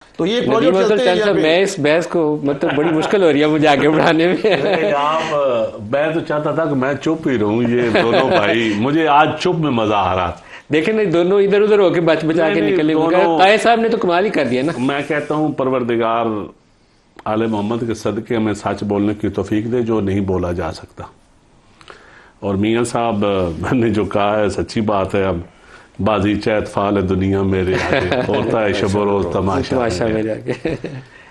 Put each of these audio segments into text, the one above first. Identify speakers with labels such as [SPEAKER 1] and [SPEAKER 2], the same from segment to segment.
[SPEAKER 1] تو یہ پروجیکٹ چلتے ہیں
[SPEAKER 2] میں اس بحث کو مطلب بڑی مشکل ہو رہی ہے مجھے آگے بڑھانے میں.
[SPEAKER 3] میں تو چاہتا تھا کہ میں چپ ہی رہوں, یہ دونوں بھائی مجھے آج چپ میں مزہ آ رہا.
[SPEAKER 2] دیکھیں نا دونوں ادھر ادھر ہو کے بچا کے نکلے. طاہر صاحب نے تو کمال ہی کر دیا نا.
[SPEAKER 3] میں کہتا ہوں پروردگار آل محمد کے صدقے ہمیں سچ بولنے کی توفیق دے جو نہیں بولا جا سکتا. اور میاں صاحب نے جو کہا ہے سچی بات ہے. اب بازی چیت فال دنیا میرے آگے ہوتا ہے شب و روز تماشا
[SPEAKER 2] میرے آگے.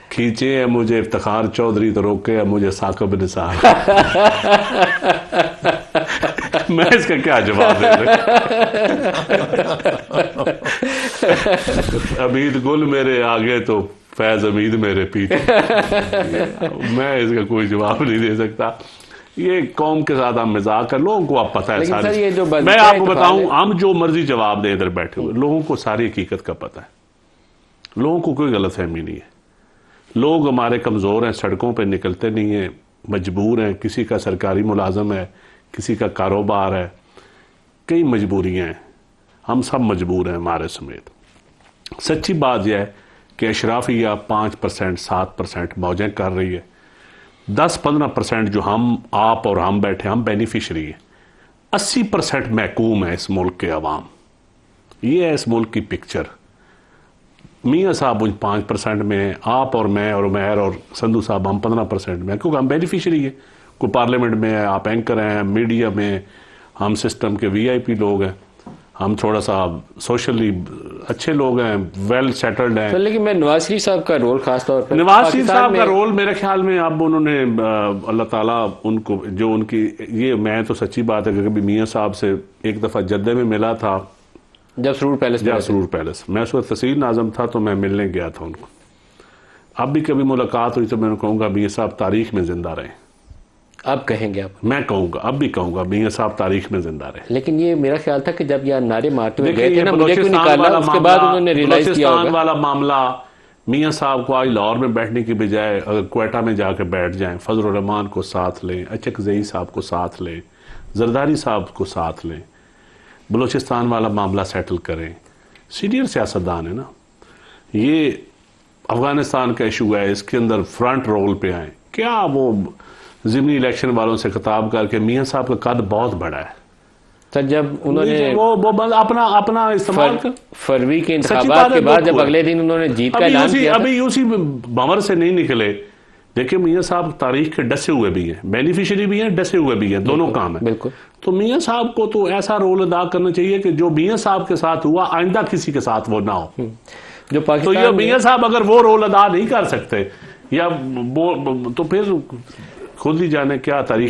[SPEAKER 3] کھینچے ہے مجھے افتخار چودھری تو روکے ہے مجھے ثاقب نثار. میں اس کا کیا جواب دے امید گل میرے آگے تو فیض امید میرے پیچھے. میں اس کا کوئی جواب نہیں دے سکتا. یہ قوم کے ساتھ ہم مذاق کر, لوگوں کو آپ پتہ ہے ساری. میں آپ کو بتاؤں ہم جو مرضی جواب دے ادھر بیٹھے ہوئے, لوگوں کو ساری حقیقت کا پتہ ہے. لوگوں کو کوئی غلط فہمی نہیں ہے. لوگ ہمارے کمزور ہیں, سڑکوں پہ نکلتے نہیں ہیں, مجبور ہیں. کسی کا سرکاری ملازم ہے, کسی کا کاروبار ہے, کئی مجبوریاں ہیں. ہم سب مجبور ہیں ہمارے سمیت. سچی بات یہ ہے کہ اشرافیہ 5% 7% موجیں کر رہی ہے. 10-15% جو آپ اور ہم بیٹھے ہم بینیفیشری ہیں. 80% محکوم ہے اس ملک کے عوام. یہ ہے اس ملک کی پکچر. میاں صاحب ان 5% میں ہیں, آپ اور میں اور عمیر اور سندھو صاحب ہم 15% میں ہیں, کیونکہ ہم بینیفیشری ہیں. کوئی پارلیمنٹ میں ہے, آپ اینکر ہیں, میڈیا میں, ہم سسٹم کے VIP لوگ ہیں, ہم تھوڑا سا سوشلی اچھے لوگ ہیں, ویل سیٹلڈ ہیں.
[SPEAKER 2] لیکن میں نواز شریف صاحب کا رول خاص طور پر
[SPEAKER 3] نواز شریف صاحب کا رول میرے خیال میں اب انہوں نے اللہ تعالیٰ ان کو جو ان کی یہ, میں تو سچی بات ہے کہ کبھی میاں صاحب سے ایک دفعہ جدہ میں ملا تھا
[SPEAKER 2] جب سرور
[SPEAKER 3] پیلس میں اس وقت تحصیل ناظم تھا, تو میں ملنے گیا تھا ان کو. اب بھی کبھی ملاقات ہوئی تو میں کہوں گا میاں صاحب تاریخ میں زندہ رہیں.
[SPEAKER 2] اب کہیں گے آپ؟
[SPEAKER 3] میں کہوں گا, اب بھی کہوں گا میاں صاحب تاریخ میں زندہ رہے.
[SPEAKER 2] لیکن یہ میرا خیال تھا کہ جب یہ نعرے مارتے ہوئے گئے تھے نا, مجھے کیوں نکالا, اس کے بعد انہوں نے ریلائز کیا ہوگا.
[SPEAKER 3] والا معاملہ میاں صاحب کو آج لاہور میں بیٹھنے کی بجائے اگر کوئٹہ میں جا کے بیٹھ جائیں, فضل الرحمان کو ساتھ لیں, اچکزئی صاحب کو ساتھ لیں, زرداری صاحب کو ساتھ لیں, بلوچستان والا معاملہ سیٹل کریں. سینئر سیاستدان ہے نا. یہ افغانستان کا ایشو ہے, اس کے اندر فرنٹ رول پہ آئیں. کیا وہ ضمنی الیکشن والوں سے خطاب کر کے, میاں صاحب کا قد بہت بڑا ہے
[SPEAKER 2] سر. جب انہوں نے
[SPEAKER 3] وہ اپنا استعمال کر
[SPEAKER 2] فروری کے انتخابات کے بعد جب اگلے دن انہوں نے جیت کا اعلان کیا,
[SPEAKER 3] ابھی اسی بھنور سے نہیں نکلے. دیکھیں میاں صاحب تاریخ کے ڈسے ہوئے بھی ہیں, بینیفیشری بھی ہیں, ڈسے ہوئے بھی ہیں, دونوں کام ہیں.
[SPEAKER 2] بالکل.
[SPEAKER 3] تو میاں صاحب کو تو ایسا رول ادا کرنا چاہیے کہ جو میاں صاحب کے ساتھ ہوا آئندہ کسی کے ساتھ وہ نہ ہو.
[SPEAKER 2] جو
[SPEAKER 3] تو یہ میاں صاحب اگر وہ رول ادا نہیں کر سکتے یا تو پھر خود ہی جانے کیا تاریخ